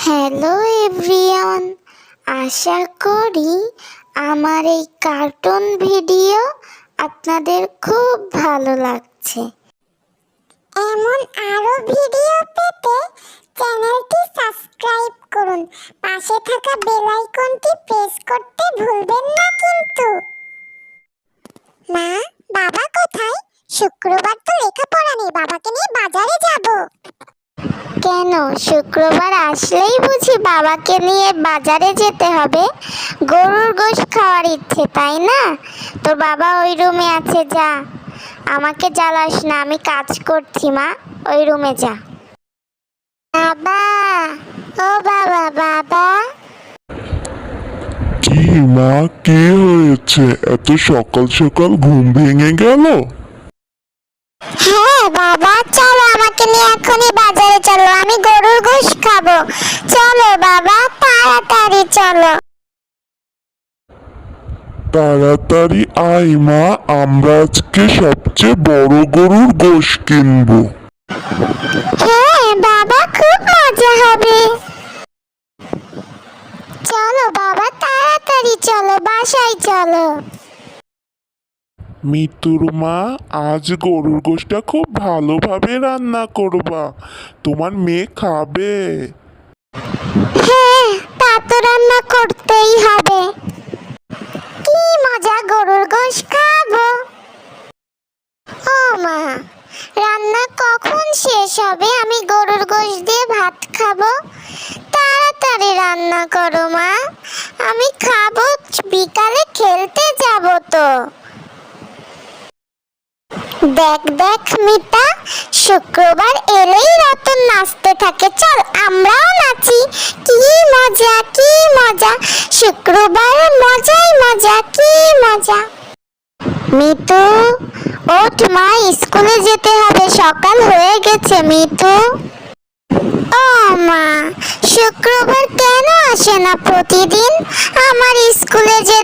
Hello everyone, আশা করি আমার এই কার্টুন ভিডিও আপনাদের খুব ভালো লাগছে। এমন আরো ভিডিও পেতে চ্যানেলটি সাবস্ক্রাইব করুন, পাশে থাকা বেল আইকনটি প্রেস করতে ভুলবেন না কিন্তু। মা, বাবা কোথায়? শুক্রবার তো লেখাপড়া নেই, বাবাকে নিয়ে বাজারে যাব। কেন, শুক্রবার আসলেই বুঝি বাবাকে নিয়ে বাজারে যেতে হবে? গরুর গোশত খাওয়ার ইচ্ছে, তাই না? তোর বাবা ওই রুমে আছে, যা। আমাকে জ্বালাস না, আমি কাজ করছি। মা, ওই রুমে যা। বাবা, ও বাবা, বাবা। কি মা, কি হয়েছে? এত সকাল সকাল ঘুম ভেঙে গেল? হ্যাঁ বাবা, চলো আমাকে নিয়ে এখনই বাজারে চলো, আমি গরুর গোশত খাবো। চলো বাবা, তাড়াতাড়ি চলো। তাড়াতাড়ি আয় মা, আমরা আজকে সবচেয়ে বড় গরুর গোশত কিনবো। হ্যাঁ বাবা, খুব মজা হবে। চলো বাবা, তাড়াতাড়ি চলো, বাসায় চলো। মিতুর মা, আজ গরুর গোশতটা খুব ভালোভাবে রান্না করবা, তোমার মেয়ে খাবে। হ্যাঁ, তা তো রান্না করতেই হবে। কি মজা, গরুর গোশত খাবো। ও মা, রান্না কখন শেষ হবে? আমি গরুর গোশত দিয়ে ভাত খাবো। তাড়াতাড়ি রান্না করো মা, আমি খাবো, বিকালে খেলতে যাব তো। দেখ দেখ মিতা, শুক্রবার এলেই রতন নাচতে থাকে। চল আমরাও নাচি। কি মজা, কি মজা, শুক্রবার মজাই মজা, কি মজা। মিতু, ওঠ মা, স্কুলে যেতে হবে, সকাল হয়ে গেছে। মিতু, ও মা, শুক্রবার কেন আসে না প্রতিদিন? আমার স্কুলে যে